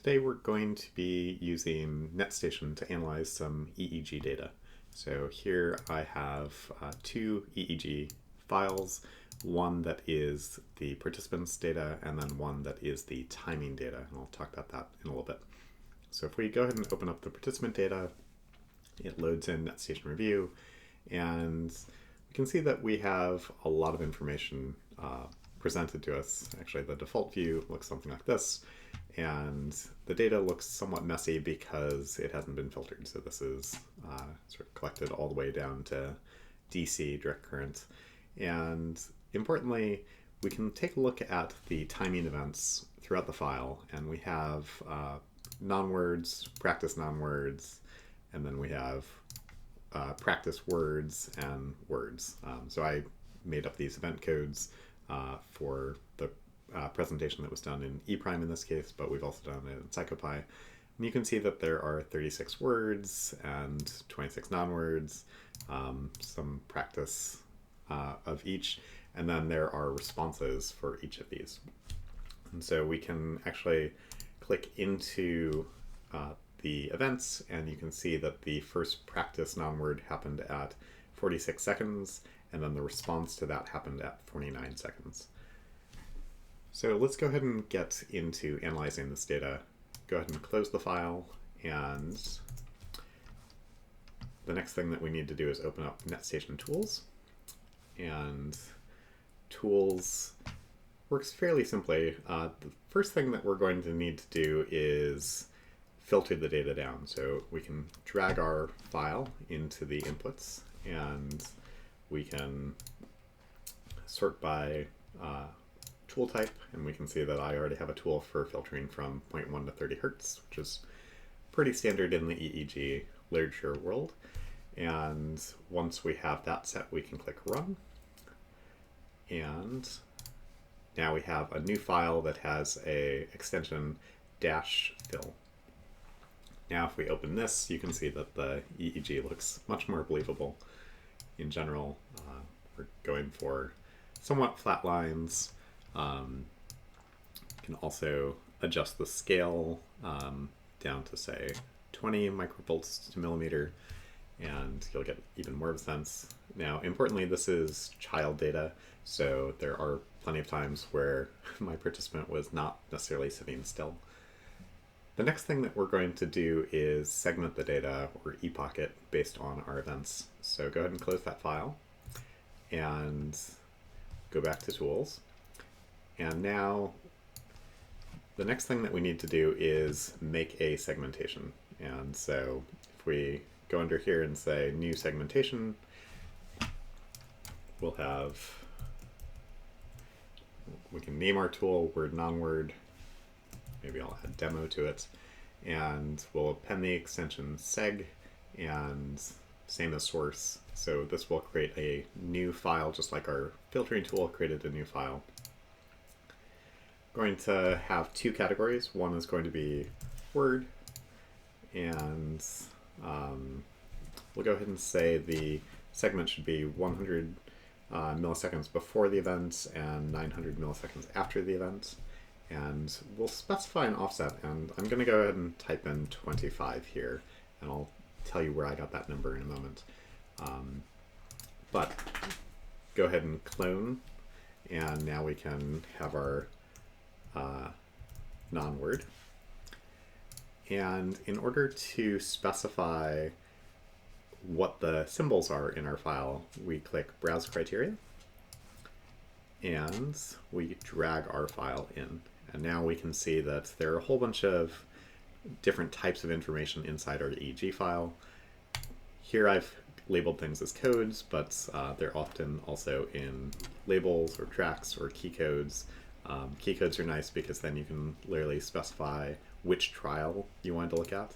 Today we're going to be using Net Station to analyze some EEG data. So here I have two EEG files, one that is the participants' data and then one that is the timing data, and I'll talk about that in a little bit. So if we go ahead and open up the participant data, it loads in Net Station Review, and we can see that we have a lot of information presented to us. Actually, the default view looks something like this, and the data looks somewhat messy because it hasn't been filtered. So this is sort of collected all the way down to DC, direct current. And importantly, we can take a look at the timing events throughout the file, and we have non-words, practice non-words, and then we have practice words and words. So I made up these event codes for the presentation that was done in E' in this case, but we've also done it in CyclePy. And you can see that there are 36 words and 26 non-words, some practice of each, and then there are responses for each of these. And so we can actually click into the events, and you can see that the first practice non-word happened at 46 seconds, and then the response to that happened at 49 seconds. So let's go ahead and get into analyzing this data. Go ahead and close the file, and the next thing that we need to do is open up NetStation Tools. And Tools works fairly simply. The first thing that we're going to need to do is filter the data down. So we can drag our file into the inputs, and we can sort by tool type, and we can see that I already have a tool for filtering from 0.1 to 30 Hertz, which is pretty standard in the EEG literature world. And once we have that set, we can click Run. And now we have a new file that has a extension -fill. Now if we open this, you can see that the EEG looks much more believable. In general, we're going for somewhat flat lines. You can also adjust the scale down to, say, 20 microvolts to millimeter, and you'll get even more of a sense. Now, importantly, this is child data, so there are plenty of times where my participant was not necessarily sitting still. The next thing that we're going to do is segment the data, or epoch it, based on our events. So go ahead and close that file, and go back to Tools. And now the next thing that we need to do is make a segmentation. And so if we go under here and say New Segmentation, we can name our tool word non-word. Maybe I'll add demo to it, and we'll append the extension seg, and same as source. So this will create a new file, just like our filtering tool created a new file. Going to have two categories. One is going to be word, and we'll go ahead and say the segment should be 100 milliseconds before the event and 900 milliseconds after the event. And we'll specify an offset, and I'm going to go ahead and type in 25 here, and I'll tell you where I got that number in a moment. But go ahead and clone, and now we can have our non-word. And in order to specify what the symbols are in our file, we click Browse Criteria, and we drag our file in. And now we can see that there are a whole bunch of different types of information inside our EEG file. Here I've labeled things as codes, but they're often also in labels or tracks or key codes. Key codes are nice because then you can literally specify which trial you want to look at.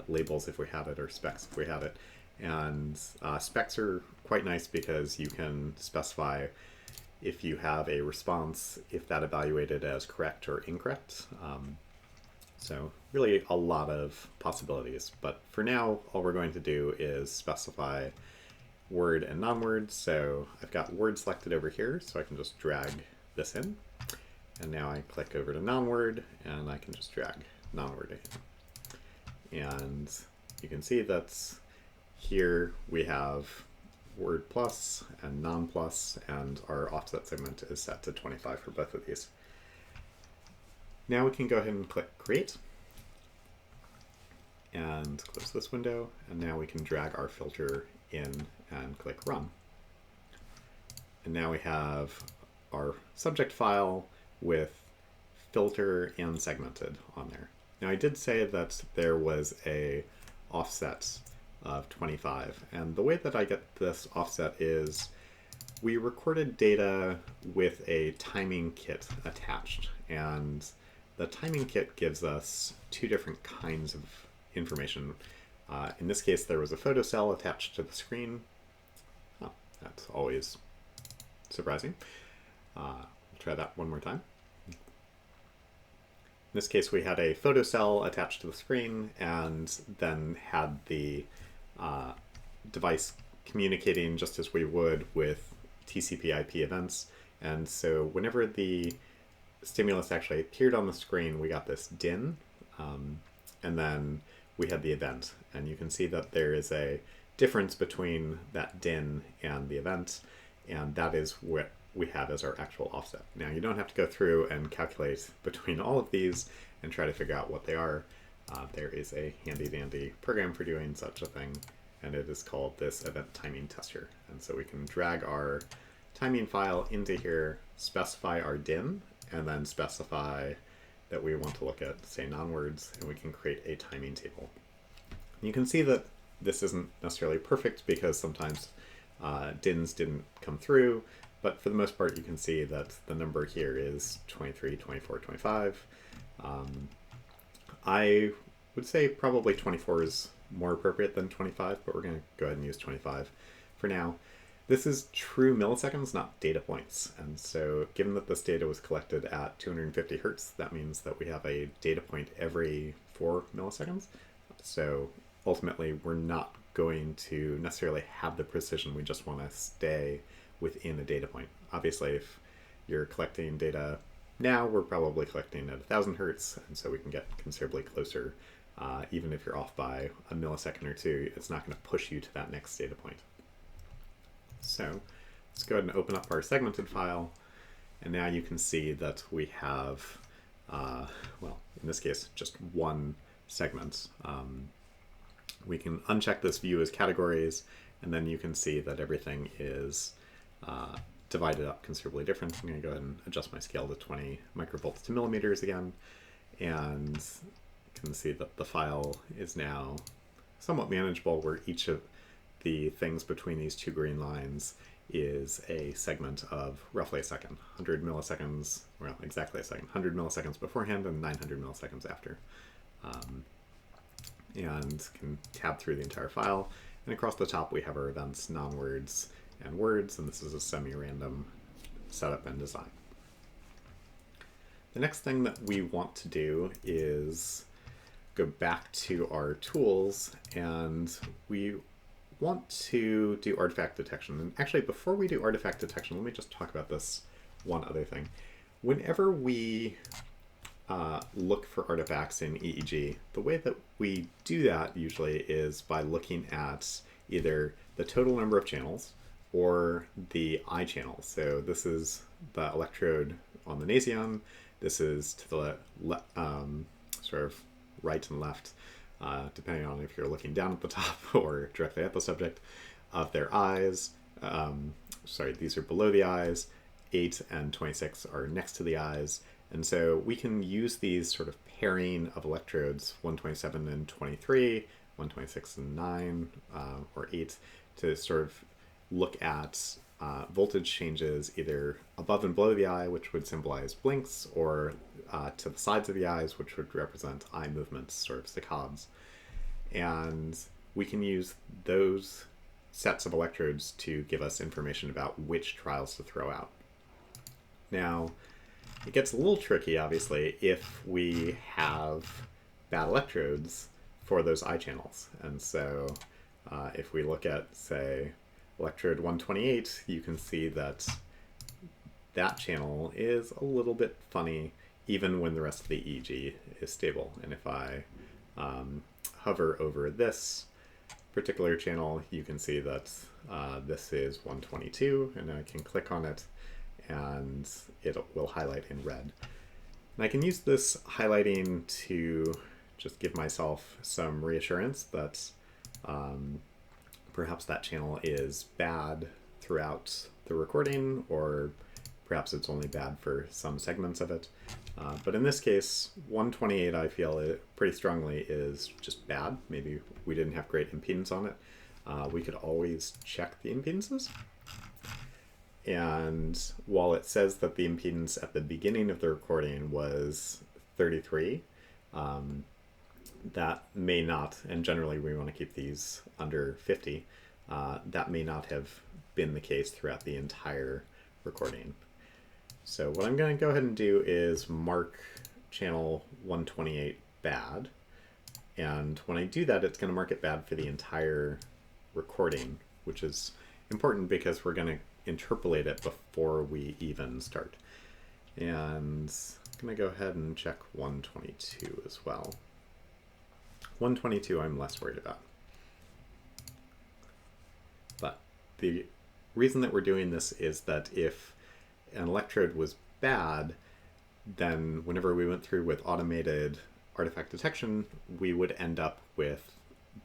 Labels if we have it, or specs if we have it. And specs are quite nice because you can specify if you have a response, if that evaluated as correct or incorrect. So really a lot of possibilities. But for now, all we're going to do is specify word and non-word. So I've got word selected over here, so I can just drag this in. And now I click over to non-word, and I can just drag non-word AM. And you can see that here we have word plus and non plus, and our offset segment is set to 25 for both of these. Now we can go ahead and click create and close this window, and now we can drag our filter in and click run. And now we have our subject file with filter and segmented on there. Now I did say that there was a offset of 25, and the way that I get this offset is we recorded data with a timing kit attached, and the timing kit gives us two different kinds of information. In this case, there was a photo cell attached to the screen. Oh, that's always surprising. We'll try that one more time. In this case, we had a photo cell attached to the screen and then had the device communicating just as we would with TCP/IP events. And so whenever the stimulus actually appeared on the screen, we got this din, and then we had the event. And you can see that there is a difference between that din and the event, and that is what we have as our actual offset. Now, you don't have to go through and calculate between all of these and try to figure out what they are. There is a handy-dandy program for doing such a thing, and it is called this event timing tester. And so we can drag our timing file into here, specify our din, and then specify that we want to look at, say, non-words, and we can create a timing table. You can see that this isn't necessarily perfect because sometimes dins didn't come through, but for the most part you can see that the number here is 23, 24, 25. I would say probably 24 is more appropriate than 25, but we're going to go ahead and use 25 for now. This is true milliseconds, not data points. And so given that this data was collected at 250 hertz, that means that we have a data point every 4 milliseconds. So ultimately, we're not going to necessarily have the precision. We just want to stay within a data point. Obviously, if you're collecting data now, we're probably collecting at 1000 hertz, and so we can get considerably closer. Even if you're off by a millisecond or two, it's not going to push you to that next data point. So let's go ahead and open up our segmented file, and now you can see that we have, well, in this case, just one segment. We can uncheck this view as categories, and then you can see that everything is divided up considerably different. I'm going to go ahead and adjust my scale to 20 microvolts to millimeters again, and you can see that the file is now somewhat manageable, where each of the things between these two green lines is a segment of roughly a second, 100 milliseconds, well, exactly a second, 100 milliseconds beforehand and 900 milliseconds after. And can tab through the entire file. And across the top, we have our events, non-words, and words, and this is a semi-random setup and design. The next thing that we want to do is go back to our tools, and we want to do artifact detection. And actually, before we do artifact detection, let me just talk about this one other thing. Whenever we look for artifacts in EEG, the way that we do that usually is by looking at either the total number of channels or the eye channels. So this is the electrode on the nasion. This is to the sort of right and left, depending on if you're looking down at the top or directly at the subject, of their eyes. Sorry, these are below the eyes. 8 and 26 are next to the eyes. And so we can use these sort of pairing of electrodes, 127 and 23, 126 and 9, or 8, to sort of look at voltage changes either above and below the eye, which would symbolize blinks, or to the sides of the eyes, which would represent eye movements, sort of saccades. And we can use those sets of electrodes to give us information about which trials to throw out. Now, it gets a little tricky, obviously, if we have bad electrodes for those eye channels. And so if we look at, say, electrode 128, you can see that that channel is a little bit funny, even when the rest of the EEG is stable. And if I hover over this particular channel, you can see that this is 122, and I can click on it and it will highlight in red. And I can use this highlighting to just give myself some reassurance that perhaps that channel is bad throughout the recording, or perhaps it's only bad for some segments of it. But in this case, 128, I feel it pretty strongly is just bad. Maybe we didn't have great impedance on it. We could always check the impedances. And while it says that the impedance at the beginning of the recording was 33, that may not, and generally we want to keep these under 50, that may not have been the case throughout the entire recording. So what I'm going to go ahead and do is mark channel 128 bad. And when I do that, it's going to mark it bad for the entire recording, which is important because we're going to interpolate it before we even start. And I'm going to go ahead and check 122 as well. 122 I'm less worried about. But the reason that we're doing this is that if an electrode was bad, then whenever we went through with automated artifact detection, we would end up with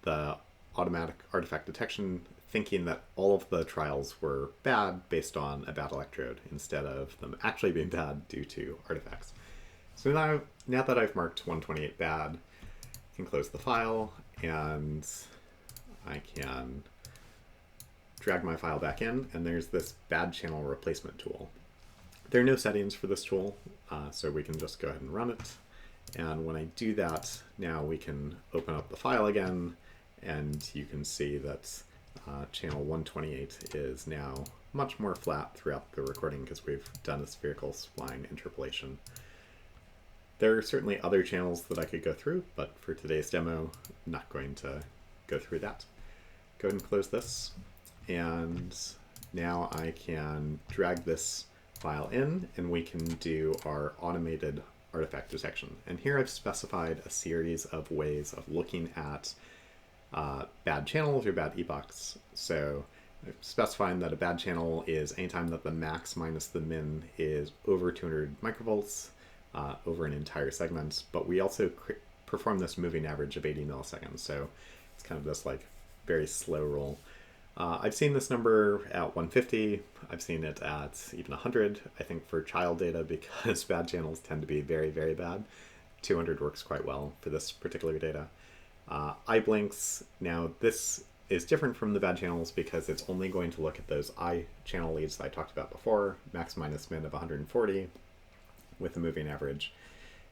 the automatic artifact detection thinking that all of the trials were bad based on a bad electrode instead of them actually being bad due to artifacts. So now that I've marked 128 bad, I can close the file and I can drag my file back in, and there's this bad channel replacement tool. There are no settings for this tool, so we can just go ahead and run it. And when I do that, now we can open up the file again, and you can see that channel 128 is now much more flat throughout the recording because we've done a spherical spline interpolation. There are certainly other channels that I could go through, but for today's demo, I'm not going to go through that. Go ahead and close this, and now I can drag this file in and we can do our automated artifact detection. And here I've specified a series of ways of looking at bad channels or bad epochs. So I'm specifying that a bad channel is anytime that the max minus the min is over 200 microvolts over an entire segment, but we also perform this moving average of 80 milliseconds. So it's kind of this like very slow roll. I've seen this number at 150. I've seen it at even 100. I think for child data, because bad channels tend to be very, very bad, 200 works quite well for this particular data. Eye blinks, now this is different from the bad channels because it's only going to look at those eye channel leads that I talked about before, max minus min of 140 with a moving average.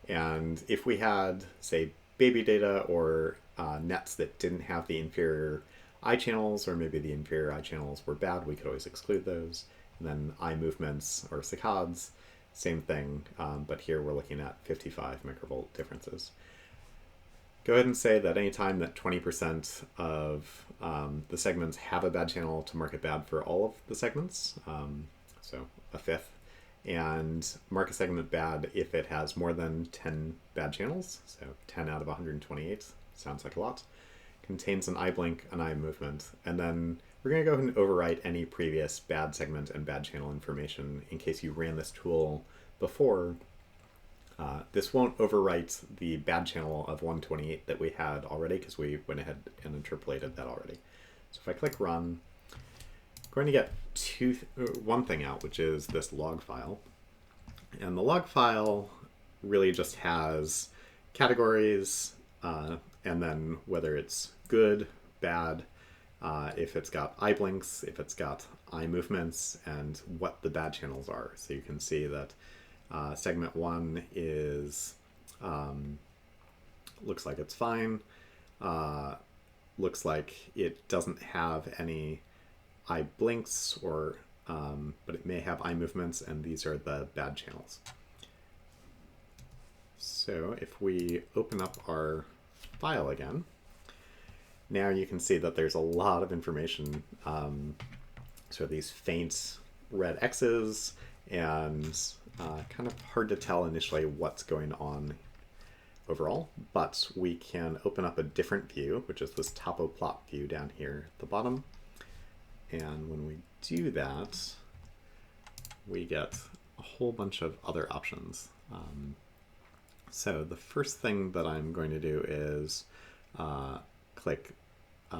And if we had, say, baby data or nets that didn't have the inferior eye channels, or maybe the inferior eye channels were bad, we could always exclude those. And then eye movements or saccades, same thing, but here we're looking at 55 microvolt differences. Go ahead and say that anytime that 20% of the segments have a bad channel, to mark it bad for all of the segments, so a fifth, and mark a segment bad if it has more than 10 bad channels, so 10 out of 128, sounds like a lot. Contains an eye blink, an eye movement, and then we're going to go ahead and overwrite any previous bad segment and bad channel information in case you ran this tool before. This won't overwrite the bad channel of 128 that we had already because we went ahead and interpolated that already. So if I click run, I'm going to get one thing out, which is this log file. And the log file really just has categories, and then whether it's good, bad, if it's got eye blinks, if it's got eye movements, and what the bad channels are. So you can see that segment 1 is looks like it's fine. Looks like it doesn't have any eye blinks, or but it may have eye movements, and these are the bad channels. So if we open up our file again, now you can see that there's a lot of information. So these faint red X's and kind of hard to tell initially what's going on overall, but we can open up a different view, which is this topo plot view down here at the bottom. And when we do that, we get a whole bunch of other options. So the first thing that I'm going to do is click go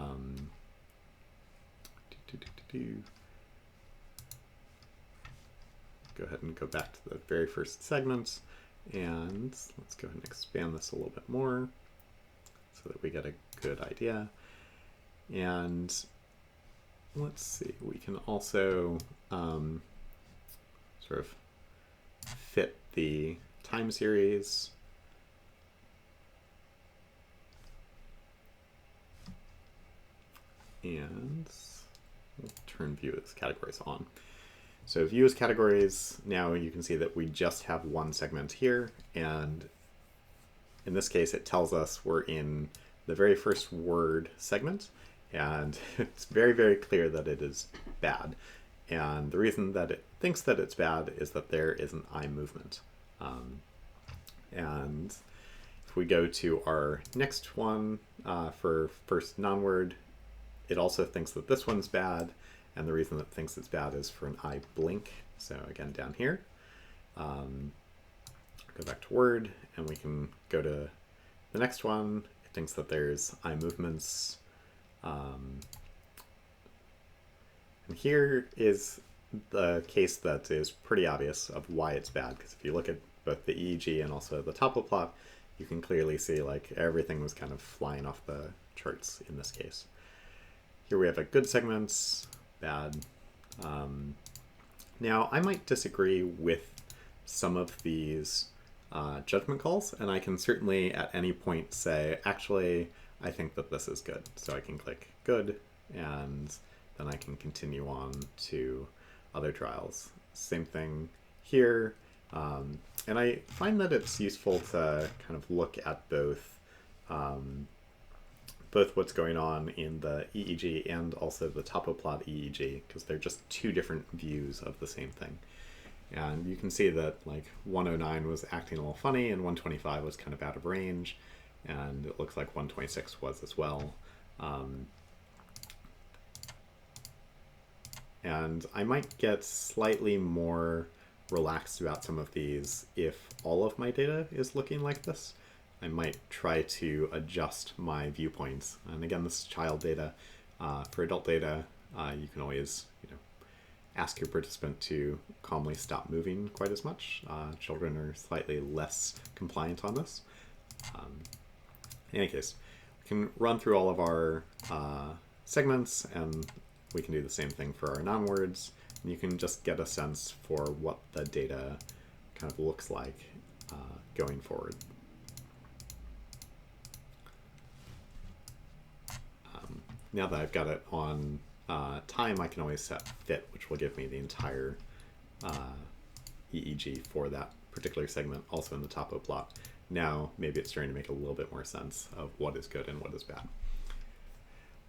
ahead and go back to the very first segment, and let's go ahead and expand this a little bit more so that we get a good idea. And let's see, we can also sort of fit the time series. And we'll turn view as categories on. So view as categories, now you can see that we just have one segment here, and in this case it tells us we're in the very first word segment, and it's very, very clear that it is bad. And the reason that it thinks that it's bad is that there is an eye movement. And if we go to our next one for first non-word, it also thinks that this one's bad, and the reason that it thinks it's bad is for an eye blink. So again, down here, go back to word, and we can go to the next one. It thinks that there's eye movements. And here is the case that is pretty obvious of why it's bad, because if you look at both the EEG and also the topo plot, you can clearly see like everything was kind of flying off the charts in this case. Here we have a good segment, bad. Now, I might disagree with some of these judgment calls, and I can certainly at any point say, actually, I think that this is good. So I can click good, and then I can continue on to other trials. Same thing here. And I find that it's useful to kind of look at both what's going on in the EEG and also the topo plot EEG, because they're just two different views of the same thing. And you can see that like 109 was acting a little funny and 125 was kind of out of range, and it looks like 126 was as well. And I might get slightly more relaxed about some of these if all of my data is looking like this. I might try to adjust my viewpoints. And again, this is child data. For adult data, you can always, ask your participant to calmly stop moving quite as much. Children are slightly less compliant on this. In any case, we can run through all of our segments, and we can do the same thing for our non-words. And you can just get a sense for what the data kind of looks like going forward. Now that I've got it on time, I can always set fit, which will give me the entire EEG for that particular segment, also in the topo plot. Now, maybe it's starting to make a little bit more sense of what is good and what is bad.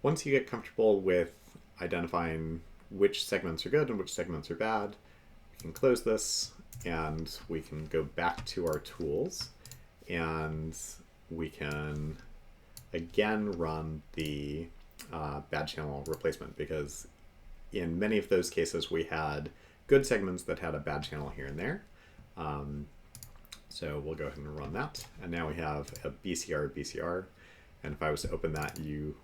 Once you get comfortable with identifying which segments are good and which segments are bad, we can close this, and we can go back to our tools, and we can again run the bad channel replacement, because in many of those cases we had good segments that had a bad channel here and there. So we'll go ahead and run that, and now we have a BCR, and if I was to open that, you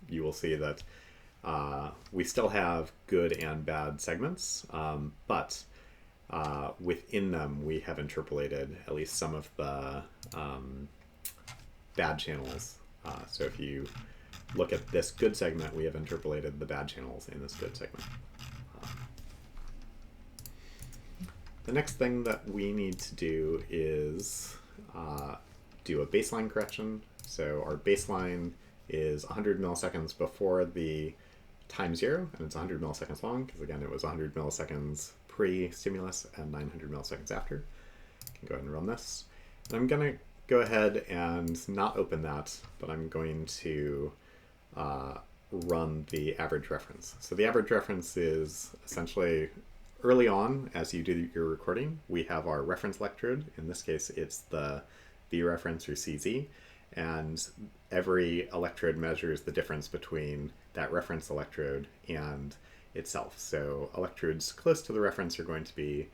will see that we still have good and bad segments, but within them we have interpolated at least some of the bad channels. So if you look at this good segment, we have interpolated the bad channels in this good segment. The next thing that we need to do is do a baseline correction. So our baseline is 100 milliseconds before the time zero, and it's 100 milliseconds long, because again, it was 100 milliseconds pre-stimulus and 900 milliseconds after. I can go ahead and run this. And I'm going to go ahead and not open that, but I'm going to run the average reference. So the average reference is essentially early on, as you do your recording, we have our reference electrode. In this case, it's the V reference or CZ, and every electrode measures the difference between that reference electrode and itself. So electrodes close to the reference are going to be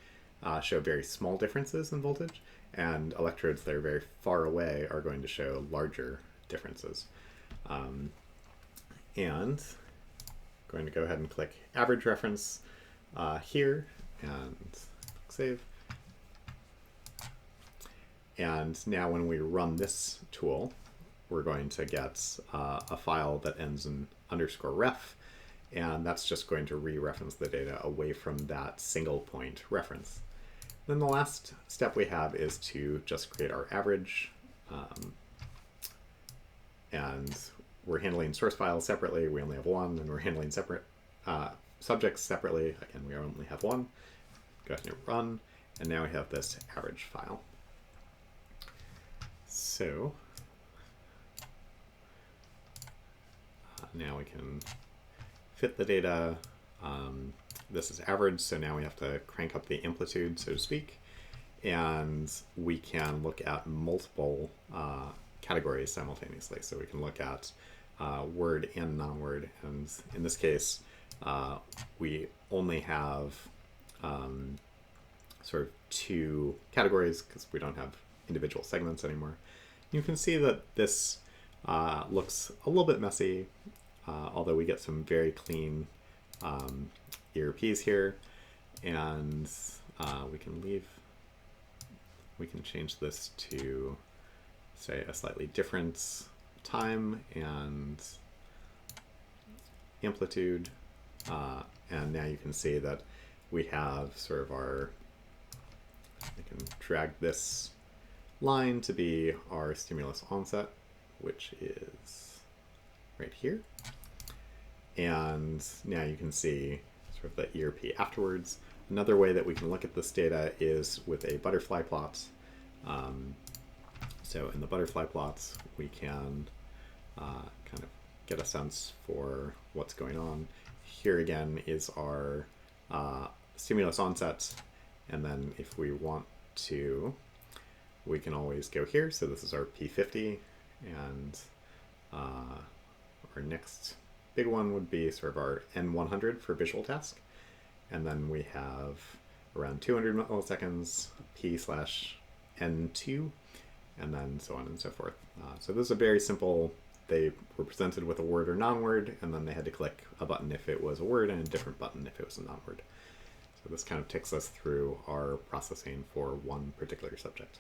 show very small differences in voltage, and electrodes that are very far away are going to show larger differences. And going to go ahead and click average reference here and save. And now when we run this tool, we're going to get a file that ends in _ref, and that's just going to re-reference the data away from that single point reference. Then the last step we have is to just create our average, and we're handling source files separately. We only have one, and we're handling separate subjects separately. Again, we only have one. Go ahead and run, and now we have this average file. So now we can fit the data. This is average, so now we have to crank up the amplitude, so to speak, and we can look at multiple categories simultaneously. So we can look at word and non-word, and in this case, we only have sort of two categories because we don't have individual segments anymore. You can see that this looks a little bit messy, although we get some very clean ERPs here, and we can change this to, say, a slightly different time and amplitude, and now you can see that we have sort of our, I can drag this line to be our stimulus onset, which is right here. And now you can see sort of the ERP afterwards. Another way that we can look at this data is with a butterfly plot. So in the butterfly plots, we can kind of get a sense for what's going on. Here again is our stimulus onset, and then if we want to, we can always go here. So this is our P50, and our next big one would be sort of our N100 for visual task, and then we have around 200 milliseconds P/N2, and then so on and so forth. So this is a very simple, they were presented with a word or non-word, and then they had to click a button if it was a word and a different button if it was a non-word. So this kind of takes us through our processing for one particular subject.